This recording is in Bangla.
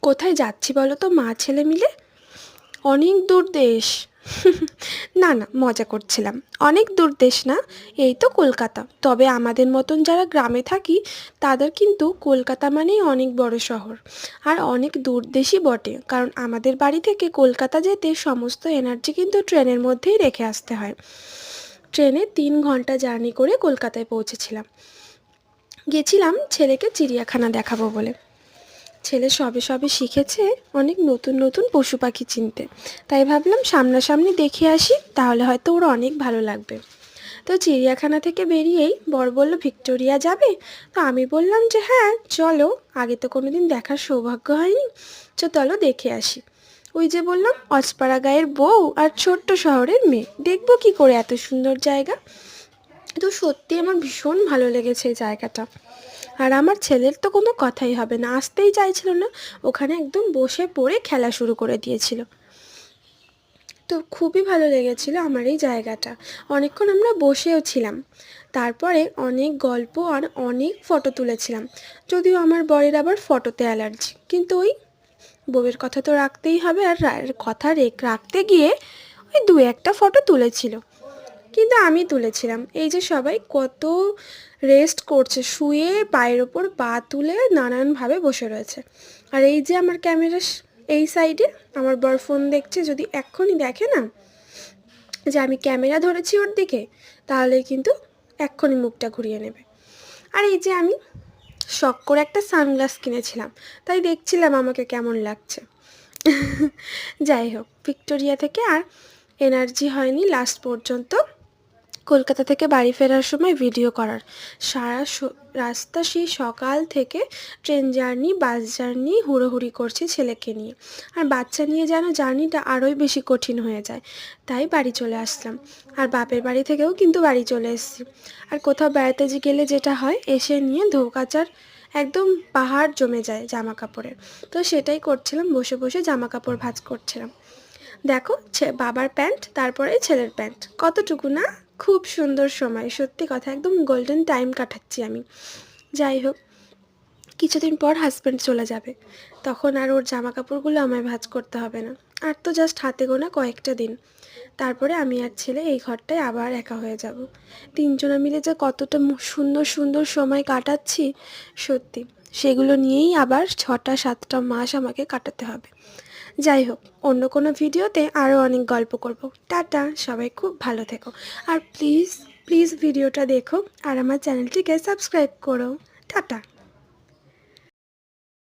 কোথায় যাচ্ছি বলো তো মা ছেলে মিলে? অনেক দূর দেশ। না না, মজা করছিলাম। অনেক দূর দেশ না, এই তো কলকাতা। তবে আমাদের মতন যারা গ্রামে থাকি তাদের কিন্তু কলকাতা মানেই অনেক বড় শহর, আর অনেক দূর দেশই বটে। কারণ আমাদের বাড়ি থেকে কলকাতা যেতে সমস্ত এনার্জি কিন্তু ট্রেনের মধ্যেই রেখে আসতে হয়। ট্রেনে 3 ঘন্টা জার্নি করে কলকাতায় পৌঁছেছিলাম। গেছিলাম ছেলেকে চিড়িয়াখানা দেখাবো বলে। ছেলে সবে সবে শিখেছে অনেক নতুন নতুন পশু পাখি চিনতে, তাই ভাবলাম সামনাসামনি দেখে আসি, তাহলে হয়তো ওর অনেক ভালো লাগবে। তো চিড়িয়াখানা থেকে বেরিয়েই বর বলল ভিক্টোরিয়া যাবে। তো আমি বললাম যে হ্যাঁ চলো, আগে তো কোনোদিন দেখার সৌভাগ্য হয়নি, চলো দেখে আসি। ওই যে বললাম অজপাড়া গায়ের বউ আর ছোট্ট শহরের মেয়ে, দেখবো কি করে এত সুন্দর জায়গা। তো সত্যি আমার ভীষণ ভালো লেগেছে এই জায়গাটা। আর আমার ছেলের তো কোনো কথাই হবে না, আসতেই চাইছিল না, ওখানে একদম বসে পড়ে খেলা শুরু করে দিয়েছিল। তো খুবই ভালো লেগেছিল আমার এই জায়গাটা। অনেকক্ষণ আমরা বসেও ছিলাম, তারপরে অনেক গল্প আর অনেক ফটো তুলেছিলাম। যদিও আমার বরের আবার ফটোতে অ্যালার্জি, কিন্তু ওই বউয়ের কথা তো রাখতেই হবে, আর কথা রাখতে গিয়ে ওই 2-1টা ফটো তুলেছিল। কিন্তু আমি তুলেছিলাম। এই যে সবাই কত রেস্ট করছে, শুয়ে পায়ের ওপর পা তুলে নানানভাবে বসে রয়েছে। আর এই যে আমার ক্যামেরা এই সাইডে আমার বর ফোন দেখছে, যদি এক্ষুনি দেখে না যে আমি ক্যামেরা ধরেছি ওর দিকে, তাহলে কিন্তু এক্ষুনি মুখটা ঘুরিয়ে নেবে। আর এই যে আমি শখ করে একটা সানগ্লাস কিনেছিলাম, তাই দেখছিলাম আমাকে কেমন লাগছে। যাই হোক, ভিক্টোরিয়া থেকে আর এনার্জি হয়নি লাস্ট পর্যন্ত কলকাতা থেকে বাড়ি ফেরার সময় ভিডিও করার। সারা রাস্তা সেই সকাল থেকে ট্রেন জার্নি, বাস জার্নি, হুড়োহুড়ি করছি ছেলেকে নিয়ে। আর বাচ্চা নিয়ে যেন জার্নিটা আরোই বেশি কঠিন হয়ে যায়, তাই বাড়ি চলে আসলাম। আর বাপের বাড়ি থেকেও কিন্তু বাড়ি চলে এসেছি। আর কোথাও বেড়াতে গেলে যেটা হয়, এসে নিয়ে ধোকাচার একদম পাহাড় জমে যায় জামা কাপড়ের। তো সেটাই করছিলাম, বসে বসে জামা কাপড় ভাঁজ করছিলাম। দেখো বাবার প্যান্ট, তারপরে ছেলের প্যান্ট, কতটুকু না, খুব সুন্দর সময়, সত্যি কথা একদম গোল্ডেন টাইম কাটাচ্ছি আমি। যাই হোক, কিছুদিন পর হাজব্যান্ড চলে যাবে, তখন আর ওর জামা কাপড়গুলো আমায় ভাঁজ করতে হবে না। আর তো জাস্ট হাতে গোনা কয়েকটা দিন, তারপরে আমি আর ছেলে এই ঘরটায় আবার একা হয়ে যাব। তিনজনা মিলে যে কতটা সুন্দর সুন্দর সময় কাটাচ্ছি, সত্যি সেগুলো নিয়েই আবার 6-7টা মাস আমাকে কাটাতে হবে। যাই হোক, অন্য কোনো ভিডিওতে আরও অনেক গল্প করব। টাটা, সবাই খুব ভালো থেকো। আর প্লিজ প্লিজ ভিডিওটা দেখো আর আমার চ্যানেলটিকে সাবস্ক্রাইব করো। টাটা।